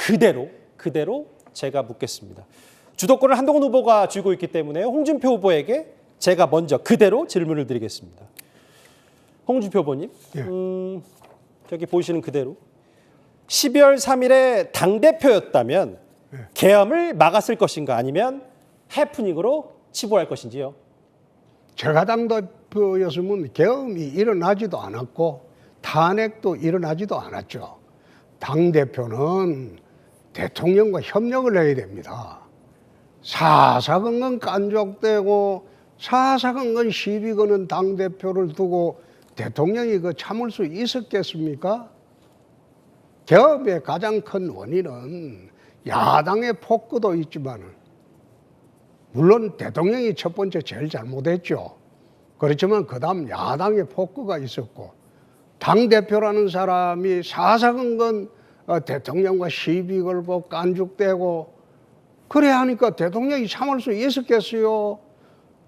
그대로 제가 묻겠습니다. 주도권을 한동훈 후보가 쥐고 있기 때문에 홍준표 후보에게 제가 먼저 그대로 질문을 드리겠습니다. 홍준표 후보님, 저기 보이시는 그대로 12월 3일에 당대표였다면 계엄을 막았을 것인가 아니면 해프닝으로 치부할 것인지요? 제가 당대표였으면 계엄이 일어나지도 않았고 탄핵도 일어나지도 않았죠. 당대표는 대통령과 협력을 해야 됩니다. 사사건건 깐족되고 사사건건 시비 거는 당대표를 두고 대통령이 참을 수 있었겠습니까? 계엄의 가장 큰 원인은 야당의 폭거도 있지만 물론 대통령이 첫 번째 제일 잘못했죠. 그렇지만 그다음 야당의 폭거가 있었고 당대표라는 사람이 사사건건 대통령과 시비 걸고 깐죽대고 그래 하니까 대통령이 참을 수 있었겠어요?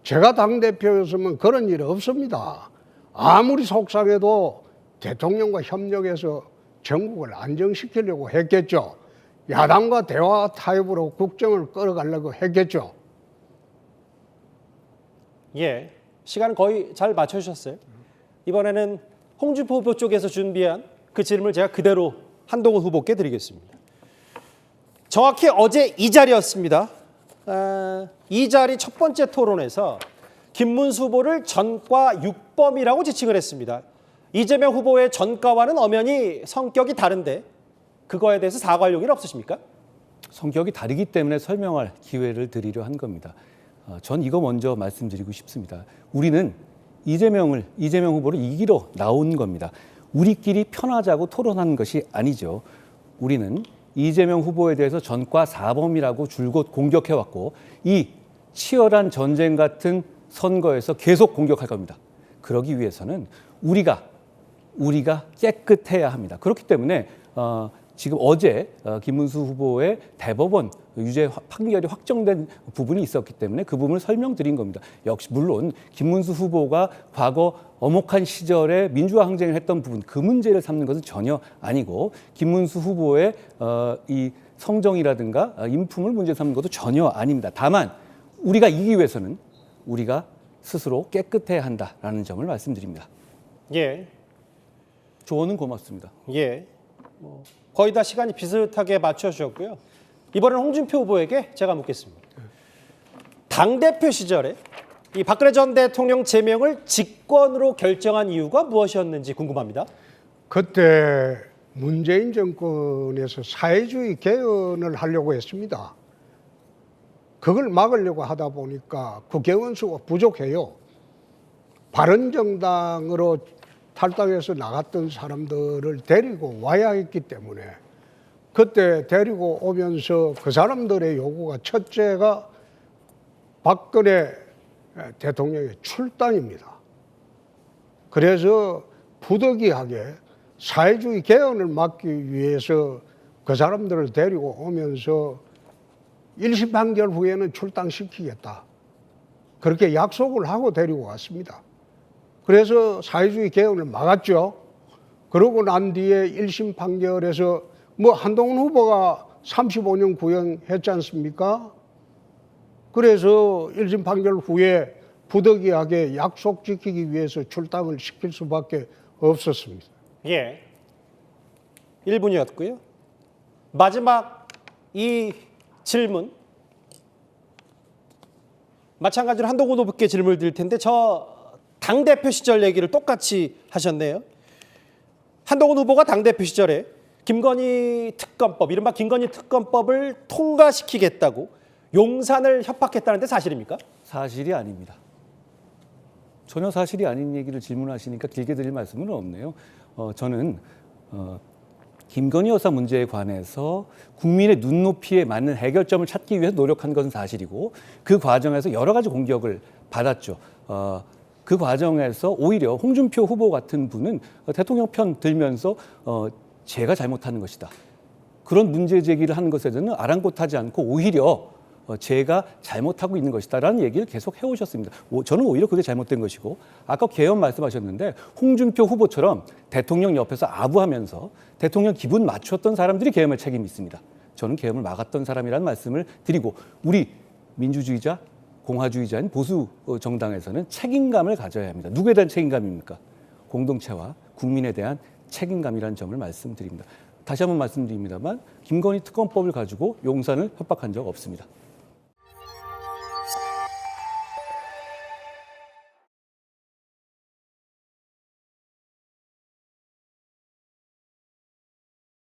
제가 당대표였으면 그런 일 없습니다. 아무리 속상해도 대통령과 협력해서 전국을 안정시키려고 했겠죠. 야당과 대화 타협으로 국정을 끌어가려고 했겠죠. 예, 시간 거의 잘 맞춰주셨어요. 이번에는 홍준표 후보 쪽에서 준비한 그 질문을 제가 그대로 한동훈 후보께 드리겠습니다. 정확히 어제 이 자리였습니다. 이 자리 첫 번째 토론에서 김문수 후보를 전과 육범이라고 지칭을 했습니다. 이재명 후보의 전과와는 엄연히 성격이 다른데 그거에 대해서 사과할 용의는 없으십니까? 성격이 다르기 때문에 설명할 기회를 드리려 한 겁니다. 전 이거 먼저 말씀드리고 싶습니다. 우리는 이재명 후보를 이기러 나온 겁니다. 우리끼리 편하자고 토론한 것이 아니죠. 우리는 이재명 후보에 대해서 전과 사범이라고 줄곧 공격해왔고 이 치열한 전쟁 같은 선거에서 계속 공격할 겁니다. 그러기 위해서는 우리가 깨끗해야 합니다. 그렇기 때문에 지금 어제 김문수 후보의 대법원 유죄 판결이 확정된 부분이 있었기 때문에 그 부분을 설명드린 겁니다. 역시 물론 김문수 후보가 과거 엄혹한 시절에 민주화 항쟁을 했던 부분 그 문제를 삼는 것은 전혀 아니고 김문수 후보의 이 성정이라든가 인품을 문제 삼는 것도 전혀 아닙니다. 다만 우리가 이기기 위해서는 우리가 스스로 깨끗해야 한다라는 점을 말씀드립니다. 예. 조언은 고맙습니다. 예. 거의 다 시간이 비슷하게 맞춰주셨고요. 이번에는 홍준표 후보에게 제가 묻겠습니다. 당대표 시절에 이 박근혜 전 대통령 제명을 직권으로 결정한 이유가 무엇이었는지 궁금합니다. 그때 문재인 정권에서 사회주의 개헌을 하려고 했습니다. 그걸 막으려고 하다 보니까 국회의원 수가 부족해요. 바른정당으로 탈당해서 나갔던 사람들을 데리고 와야 했기 때문에 그때 데리고 오면서 그 사람들의 요구가 첫째가 박근혜 대통령의 출당입니다. 그래서 부득이하게 사회주의 개헌을 막기 위해서 그 사람들을 데리고 오면서 1심 판결 후에는 출당시키겠다. 그렇게 약속을 하고 데리고 왔습니다. 그래서 사회주의 개헌을 막았죠. 그러고 난 뒤에 1심 판결에서 한동훈 후보가 35년 구형했지 않습니까? 그래서 1심 판결 후에 부득이하게 약속 지키기 위해서 출당을 시킬 수밖에 없었습니다. 예. 1분이었고요. 마지막 이 질문. 마찬가지로 한동훈 후보께 질문을 드릴 텐데 당대표 시절 얘기를 똑같이 하셨네요. 한동훈 후보가 당대표 시절에 김건희 특검법, 이른바 김건희 특검법을 통과시키겠다고 용산을 협박했다는데 사실입니까? 사실이 아닙니다. 전혀 사실이 아닌 얘기를 질문하시니까 길게 드릴 말씀은 없네요. 저는 김건희 여사 문제에 관해서 국민의 눈높이에 맞는 해결점을 찾기 위해서 노력한 것은 사실이고 그 과정에서 여러 가지 공격을 받았죠. 그 과정에서 오히려 홍준표 후보 같은 분은 대통령 편 들면서 제가 잘못하는 것이다. 그런 문제 제기를 하는 것에 대해서는 아랑곳하지 않고 오히려 제가 잘못하고 있는 것이다라는 얘기를 계속 해오셨습니다. 저는 오히려 그게 잘못된 것이고 아까 개헌 말씀하셨는데 홍준표 후보처럼 대통령 옆에서 아부하면서 대통령 기분 맞췄던 사람들이 개헌의 책임이 있습니다. 저는 계엄을 막았던 사람이라는 말씀을 드리고 우리 민주주의자, 공화주의자인 보수 정당에서는 책임감을 가져야 합니다. 누구에 대한 책임감입니까? 공동체와 국민에 대한 책임감이라는 점을 말씀드립니다. 다시 한번 말씀드립니다만 김건희 특검법을 가지고 용산을 협박한 적 없습니다.